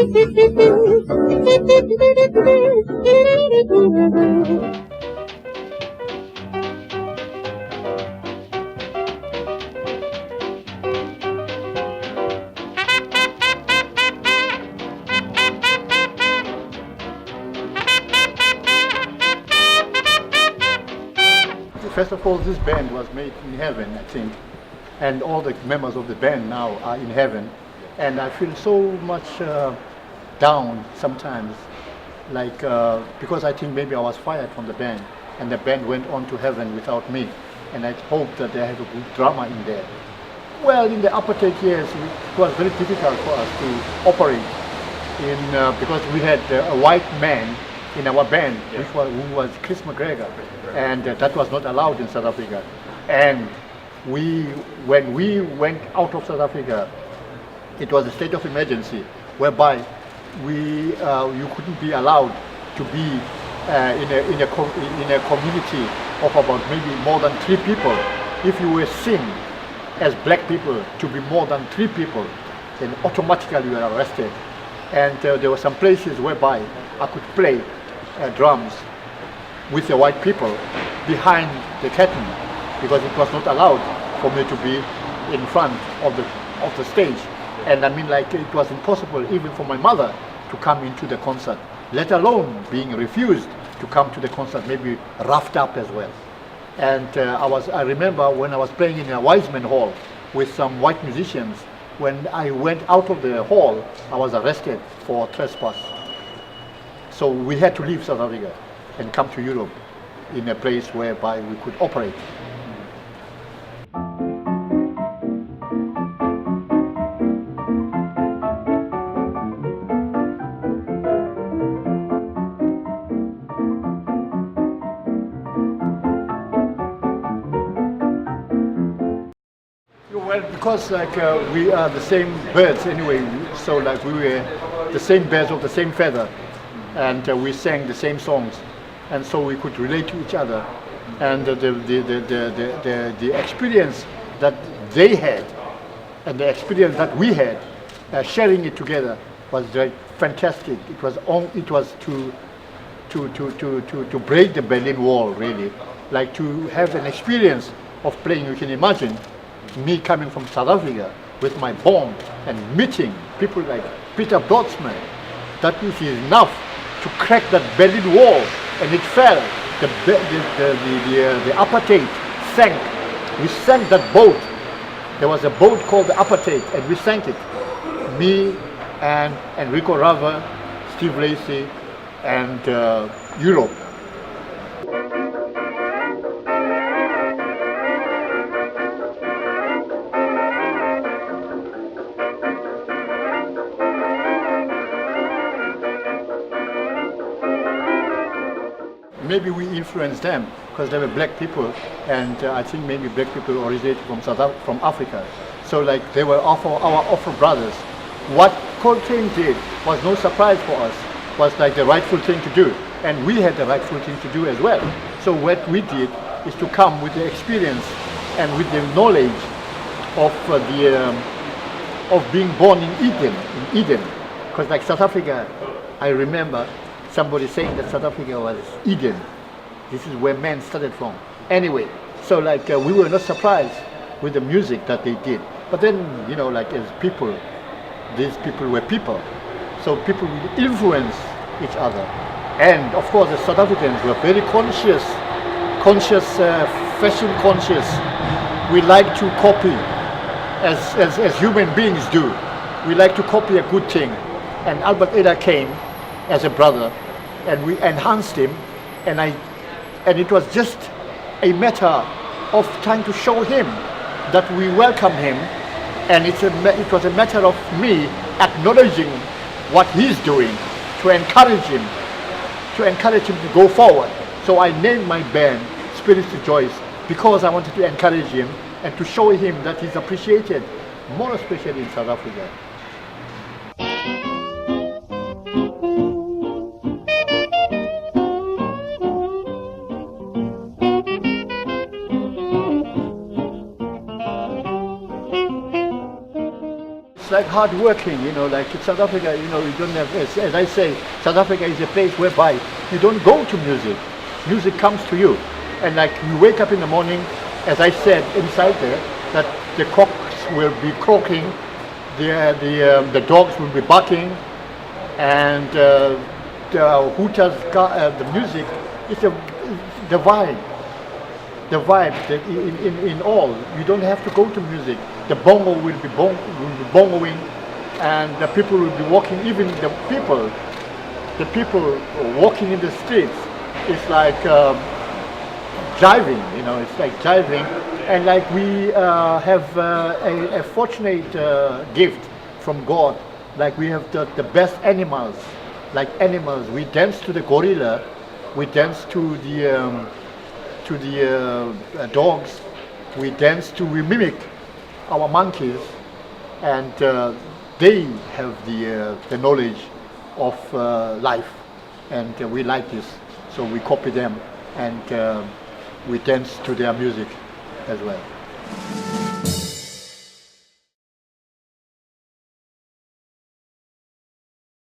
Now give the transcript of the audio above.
First of all, this band was made in heaven, I think, and all the members of the band now are in heaven, and I feel so much down sometimes, like because I think maybe I was fired from the band, and the band went on to heaven without me, and I hope that they have a good drama in there. Well, in the apartheid years, it was very difficult for us to operate because we had a white man in our band, who was Chris McGregor, and that was not allowed in South Africa. And when we went out of South Africa, it was a state of emergency, whereby you couldn't be allowed to be in a community of about maybe more than 3 people. If you were seen as black people to be more than 3 people, then automatically you were arrested. And there were some places whereby I could play drums with the white people behind the curtain, because it was not allowed for me to be in front of the stage. And I mean, like, it was impossible even for my mother to come into the concert, let alone being refused to come to the concert, maybe roughed up as well. And I remember when I was playing in a Wiseman Hall with some white musicians, when I went out of the hall, I was arrested for trespass. So we had to leave South Africa and come to Europe in a place whereby we could operate. Well, because like we are the same birds anyway, so like we were the same birds of the same feather, and we sang the same songs, and so we could relate to each other. And the experience that they had and the experience that we had, sharing it together, was very fantastic. It was to break the Berlin Wall, really, like to have an experience of playing. You can imagine me coming from South Africa with my bomb and meeting people like Peter Blotzman. That was enough to crack that Berlin Wall, and it fell. The apartheid sank. We sank that boat. There was a boat called the apartheid, and we sank it. Me and Enrico Rava, Steve Lacey, and Europe. Maybe we influenced them because they were black people, and I think maybe black people originated from Africa. So like they were our Afro brothers. What Coltrane did was no surprise for us, was like the rightful thing to do, and we had the rightful thing to do as well. So what we did is to come with the experience and with the knowledge of being born in Eden. Because like South Africa, I remember somebody saying that South Africa was Eden. This is where man started from. Anyway, so like we were not surprised with the music that they did. But then, you know, like as people, these people were people. So people will influence each other. And of course the South Africans were very conscious, fashion conscious. We like to copy as human beings do. We like to copy a good thing. And Albert Eder came as a brother, and we enhanced him, and it was just a matter of trying to show him that we welcome him, and it was a matter of me acknowledging what he's doing to encourage him to go forward. So I named my band Spirits to Joyce because I wanted to encourage him and to show him that he's appreciated, more especially in South Africa. like hard working, like in South Africa, you don't have, as I say, South Africa is a place whereby you don't go to music. Music comes to you. And like you wake up in the morning, as I said inside there, that the cocks will be croaking, the dogs will be barking, and the hooters, the music, it's the vibe. The vibe that in all, you don't have to go to music. The bongo will be bongoing, and the people will be walking. Even the people walking in the streets, it's like jiving. It's like jiving, and like we have a fortunate gift from God. Like we have the best animals, like animals. We dance to the gorilla, we dance to the dogs, we mimic our monkeys, and they have the knowledge of life, and we like this, so we copy them, and we dance to their music as well.